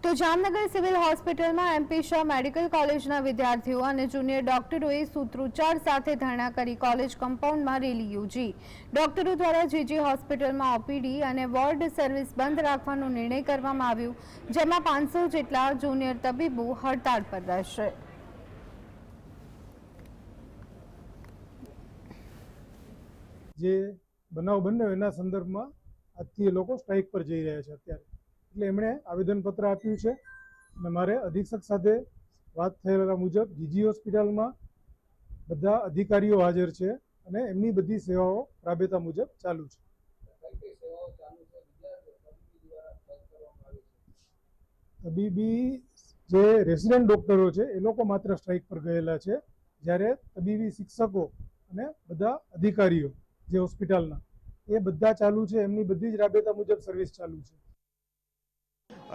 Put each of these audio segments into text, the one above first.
તો જામનગર સિવિલ હોસ્પિટલમાં MP Shah medical કોલેજના વિદ્યાર્થીઓ અને જુનિયર ડોક્ટરોએ સૂત્રોચ્ચાર સાથે ધરણા કરી કોલેજ કમ્પાઉન્ડમાં રેલી યોજી। ડોક્ટરો દ્વારા જીજી હોસ્પિટલમાં ઓપીડી અને વોર્ડ સર્વિસ બંધ રાખવાનો નિર્ણય કરવામાં આવ્યો, જેમાં 500 જેટલા જુનિયર તબીબો હડતાળ પર રહેશે। જે બનાવ બન્યો એના સંદર્ભમાં આજથી એ લોકો સ્ટ્રાઇક પર જઈ રહ્યા છે અત્યારે, એટલે એમણે આવેદનપત્ર આપ્યું છે અને મારે અધિક્ષક સાથે વાત થયેલા મુજબ જીજી હોસ્પિટલમાં બધા અધિકારીઓ હાજર છે અને એમની બધી સેવાઓ રાબેતા મુજબ ચાલુ છે। તબીબી જે રેસિડેન્ટ ડોક્ટરો છે એ લોકો માત્ર સ્ટ્રાઇક પર ગયેલા છે, જ્યારે તબીબી શિક્ષકો અને બધા અધિકારીઓ જે હોસ્પિટલના એ બધા ચાલુ છે, એમની બધી જ રાબેતા મુજબ સર્વિસ ચાલુ છે।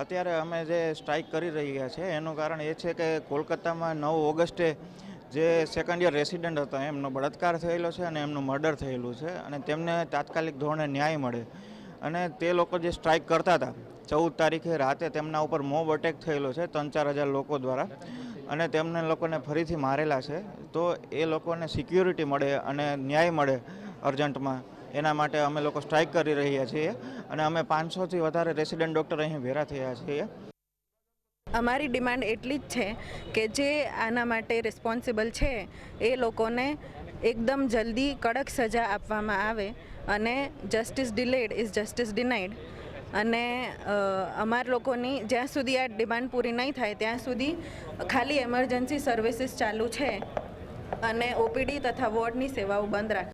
અત્યારે અમે જે સ્ટ્રાઇક કરી રહ્યા છે એનું કારણ એ છે કે કોલકાતામાં 9 ઓગસ્ટે જે સેકન્ડ યર રેસિડન્ટ હતા એમનો બળાત્કાર થયેલો છે અને એમનું મર્ડર થયેલું છે અને તેમને તાત્કાલિક ધોરણે ન્યાય મળે અને તે લોકો જે સ્ટ્રાઇક કરતા હતા 14 તારીખે રાતે તેમના ઉપર મોબ અટેક થયેલો છે 3-4 હજાર લોકો દ્વારા અને તેમને લોકોને ફરીથી મારેલા છે। તો એ લોકોને સિક્યોરિટી મળે અને ન્યાય મળે અર્જન્ટમાં, એના માટે અમે લોકો સ્ટ્રાઇક કરી રહ્યા છીએ અને અમે 500થી વધારે રેસિડન્ટ ડૉક્ટર અહીં ભેગા થયા છીએ। અમારી ડિમાન્ડ એટલી જ છે કે જે આના માટે રિસ્પોન્સિબલ છે એ લોકોને એકદમ જલ્દી કડક સજા આપવામાં આવે અને justice delayed is justice denied. અને અમાર લોકોની જ્યાં સુધી આ ડિમાન્ડ પૂરી નહીં થાય ત્યાં સુધી ખાલી એમરજન્સી સર્વિસીસ ચાલુ છે અને ઓપીડી તથા વોર્ડની સેવાઓ બંધ રાખે।